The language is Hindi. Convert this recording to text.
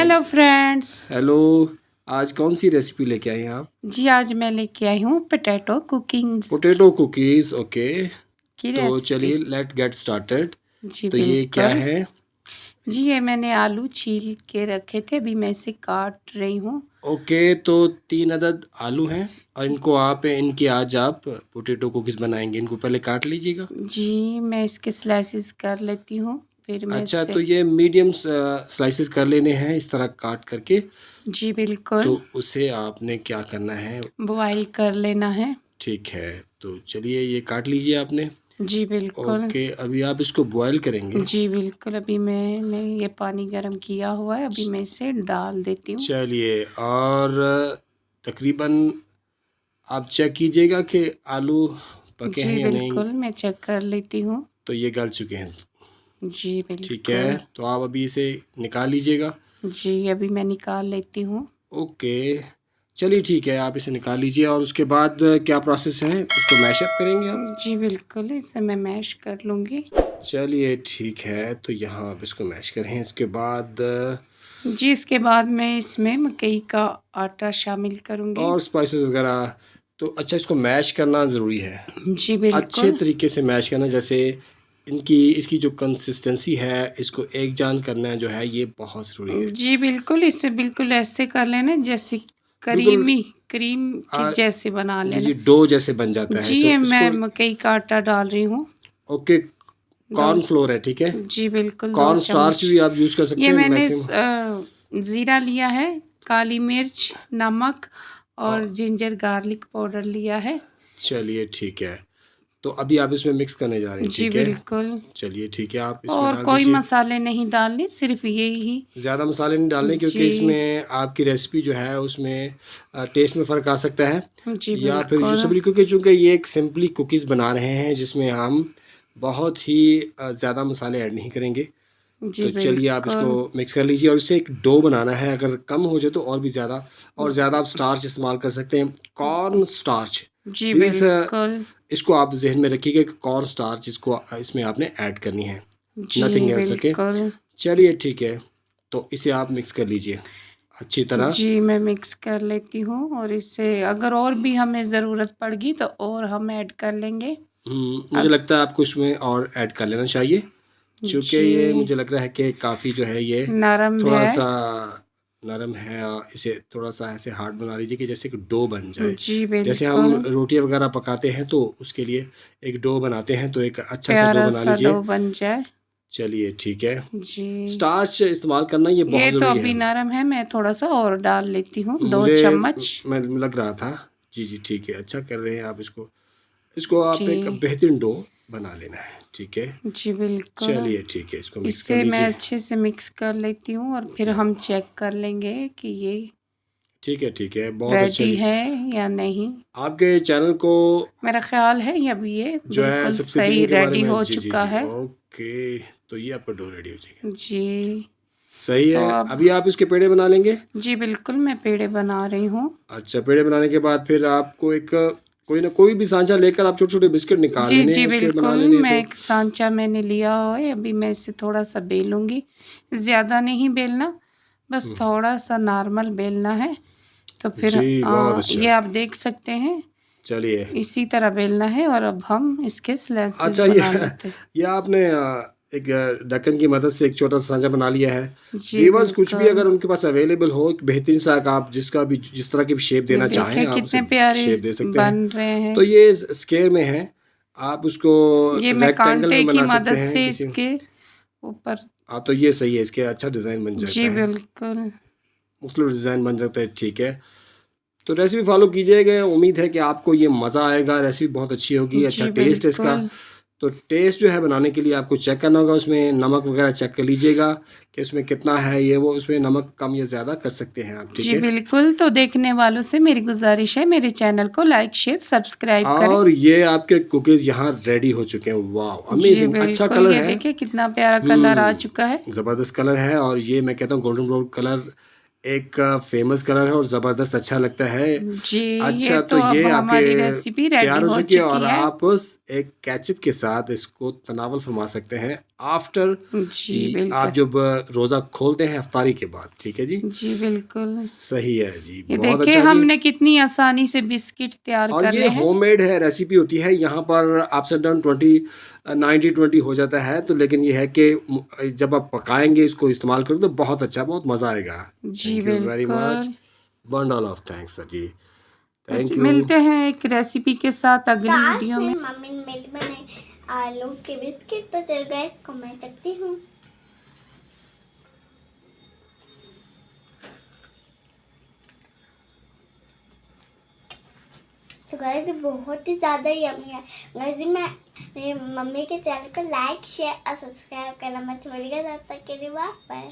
Hello friends. हेलो। आज कौन सी रेसिपी लेके आए हैं आप? जी आज मैं लेके आई हूँ पोटैटो पोटैटो कुकीज़। ओके, की तो रेसिपी। चलिए लेट गेट स्टार्टेड। जी तो ये क्या बिल्कुल। है? जी ये मैंने आलू छील के रखे थे, अभी मैं इसे काट रही हूँ। ओके, तो 3 अदद आलू हैं और इनकी आज आप पोटैटो कुकीज़ बनाएंगे। इनको पहले काट लीजिएगा। जी मैं इसके स्लाइसेस कर लेती हूँ, फिर मैं अच्छा, इसे। तो ये मीडियम स्लाइसेस कर लेने हैं इस तरह काट करके। जी तो बिल्कुल। उसे आपने क्या करना है? बॉईल कर लेना है। ठीक है, तो चलिए ये काट लीजिए आपने। जी बिल्कुल। ओके, अभी आप इसको बॉयल करेंगे। जी बिल्कुल, अभी मैंने ये पानी गर्म किया हुआ है, अभी मैं इसे डाल देती हूँ। चलिए, और तकरीबन आप चेक कीजिएगा कि आलू पके जी हैं या नहीं। बिल्कुल, मैं चेक कर लेती हूँ। तो ये गल चुके हैं। जी ठीक है, बिल्कुल। तो आप अभी इसे निकाल लीजिएगा। जी अभी मैं निकाल लेती हूँ। ओके, चलिए ठीक है, आप इसे निकाल लीजिए और उसके बाद क्या प्रोसेस है, उसको मैशअप करेंगे आप। जी बिल्कुल, इसे मैं मैश कर लूँगी। चलिए ठीक है, तो यहाँ आप इसको मैश करें। इसके बाद जी इसके बाद मैं इसमें मकई का आटा शामिल करूँगी। और स्पाइसेस वगैरह। तो अच्छा, इसको मैश करना ज़रूरी है, जी अच्छे बिल्कुल। तरीके से मैश करना। जैसे इसकी जो कंसिस्टेंसी है, इसको एक जान करना जो है, ये बहुत ज़रूरी है। जी बिल्कुल, इसे बिल्कुल ऐसे कर लेना जैसे बिल्कुल क्रीम के जैसे बना जी लेना। जी, डो जैसे बन जाता है। जी सो ये मैं इसको मकई का आटा डाल रही हूँ। ओके, 2 कॉर्न फ्लोर है, ठीक है। जी बिल्कुल 2 कॉर्न स्टार्च चम्मच। भी आप यूज़ कर सकते ये हैं मैंने मैक्सिमम। ज़ीरा लिया है, काली मिर्च, नमक और और जिंजर गार्लिक पाउडर लिया है। चलिए ठीक है, तो अभी आप इसमें मिक्स करने जा रहे हैं, जी ठीक है। बिल्कुल। चलिए ठीक है, आप इसमें और डाल कोई दीजिए। मसाले नहीं डालने, सिर्फ यही। ज़्यादा मसाले नहीं डालने, क्योंकि जी। इसमें आपकी रेसिपी जो है उसमें टेस्ट में फ़र्क आ सकता है। जी या फिर जो बिल्कुल। सब्ज़ी, क्योंकि चूँकि ये एक सिंपली कुकीज़ बना रहे हैं जिसमें हम बहुत ही ज़्यादा मसाले ऐड नहीं करेंगे। जी तो चलिए आप इसको बिल्कुल। मिक्स कर लीजिए और इससे एक डो बनाना है। अगर कम हो जाए तो और भी ज़्यादा, और ज़्यादा आप स्टार्च इस्तेमाल कर सकते हैं, कॉर्न स्टार्च। जी प्लीज़ बिल्कुल। इसको आप ज़हन में रखिएगा कि कॉर्न स्टार्च इसको इसमें आपने ऐड करनी है, जी नथिंग एल्स। ओके, बिल्कुल। चलिए ठीक है, तो इसे आप मिक्स कर लीजिए अच्छी तरह। जी मैं मिक्स कर लेती हूँ, और इससे अगर और भी हमें ज़रूरत पड़गी तो और हम ऐड कर लेंगे। मुझे अब लगता है आपको इसमें और ऐड कर लेना चाहिए, चूँकि जी ये मुझे लग रहा है कि काफ़ी जो है ये नरम है। थोड़ा-सा नरम है। इसे थोड़ा-सा ऐसे हार्ड बना लीजिए कि जैसे कि डो बन जाए। जी जैसे हम बिल्कुल। रोटियाँ वगैरह पकाते हैं तो उसके लिए एक डो बनाते हैं, तो एक अच्छा-सा डो प्यारा बना सा डो लीजिए। बन जाए। चलिए ठीक है, जी स्टार्च इस्तेमाल करना ये ये बहुत तो ज़रूरी अभी है। नरम है, मैं थोड़ा सा और डाल लेती हूँ, 2 मुझे चम्मच। मैं लग रहा था। जी, जी, ठीक है, अच्छा कर रहे हैं आप इसको। इसको आप एक जी। बेहतरीन डो बना लेना है, ठीक है। जी बिल्कुल। चलिए ठीक है, इसको मिक्स कर इसे मैं लीजिए। अच्छे से मिक्स कर लेती हूँ, और फिर हम चेक कर लेंगे कि ये ठीक है, बहुत अच्छा। रेडी है या नहीं। आपके चैनल को मेरा ख़्याल है ये अभी ये जो है बिल्कुल सही सब्सिडाइजेशन के बारे रेडी में, हो जी, जी, चुका जी, है। ओके, तो ये आपका डो रेडी हो जाएगा। जी सही तो है, अब अभी आप इसके पेड़े बना लेंगे। जी बिल्कुल मैं पेड़े बना रही हूँ। अच्छा, पेड़े बनाने के बाद फिर आपको एक कोई ना कोई भी सांचा लेकर आप छोटे-छोटे बिस्किट निकाल जी लेने हैं, जी उसके बना बिल्कुल, लेने हैं मैं तो। एक सांचा मैंने लिया हुआ है, अभी मैं इसे थोड़ा सा बेलूँगी। ज़्यादा नहीं बेलना, बस हुँ, थोड़ा सा नॉर्मल बेलना है। तो फिर जी, बहुत अच्छा। ये आप देख सकते हैं, चलिए, इसी तरह बेलना है, और अब हम इसके स्लाइसेस अच्छा, ये बना लेते हैं। ये आपने एक ढक्कन की मदद से एक छोटा-सा सांचा बना लिया है। जी व्यूअर्स कुछ भी बिल्कुल। अगर उनके पास अवेलेबल हो, एक बेहतरीन सा आप जिस तरह की शेप ये देना चाहें, देखिए आप कितने उसे प्यारे शेप दे सकते हैं। बन रहे हैं। तो ये स्क्वायर में है, आप उसको ये मैं रेक्टेंगल कांटे में की बना सकते मदद हैं से किसी। इसके ऊपर। हाँ, तो ये सही है, इसके अच्छा डिज़ाइन बन जी जाता है, बिल्कुल। मुख्तलिफ डिज़ाइन बन जाता है, ठीक है। तो रेसिपी फ़ॉलो कीजिएगा, उम्मीद है कि आपको ये मज़ा आएगा, रेसिपी बहुत अच्छी होगी, अच्छा जी टेस्ट है इसका। बिल्कुल। तो टेस्ट जो है बनाने के लिए आपको चेक करना होगा, उसमें नमक वगैरह चेक कर लीजिएगा कि उसमें कितना है, ये वो उसमें नमक कम या ज़्यादा कर सकते हैं आप, ठीक जी है। बिल्कुल, तो देखने वालों से मेरी गुज़ारिश है, मेरे चैनल को लाइक, शेयर, सब्सक्राइब करें। और ये आपके कुकीज़ यहाँ रेडी हो चुके हैं, वाओ जी अमेजिंग, अच्छा बिल्कुल, कलर ये है। देखिए कितना प्यारा कलर आ चुका है। ज़बरदस्त कलर है, और ये मैं कहता हूँ गोल्डन ब्राउन कलर एक फेमस कलर है और ज़बरदस्त अच्छा लगता है। जी, ये अच्छा, तो तो अब ये आपके हमारी रेसिपी रेडी तैयार हो हो चुकी है चुकी और है। आप उस एक केचप के साथ इसको तनावल फरमा सकते हैं। आफ्टर जी, आप बिल्कुल। जब रोज़ा खोलते हैं इफ्तारी के बाद, ठीक है जी? जी, बिल्कुल। सही है जी, ये बहुत देखिए अच्छा जी। हमने कितनी आसानी से बिस्किट तैयार और कर ये ले हैं। होममेड है, रेसिपी होती है, यहाँ पर अप्स एंड डाउन 90-20 हो जाता है, तो लेकिन ये है कि जब आप पकाएँगे, इसको इस्तेमाल करोगे तो बहुत अच्छा, बहुत मज़ा आएगा। जी, थैंक यू वेरी मच। बिल्कुल। बंडल ऑफ थैंक्स सर जी। तो थैंक जी, यू। मिलते हैं एक रेसिपी के साथ अगली काश वीडियो मेरी में। मम्मी ने मेरे बनाए आलू के बिस्किट, तो चल गए इसको मैं चखती हूँ। तो गाइस बहुत ही ज़्यादा यम्मी है। गाइस मैं मेरी मम्मी के चैनल को लाइक शेयर और सब्सक्राइब करना मत भूलिएगा। तब तक के लिए बाय बाय।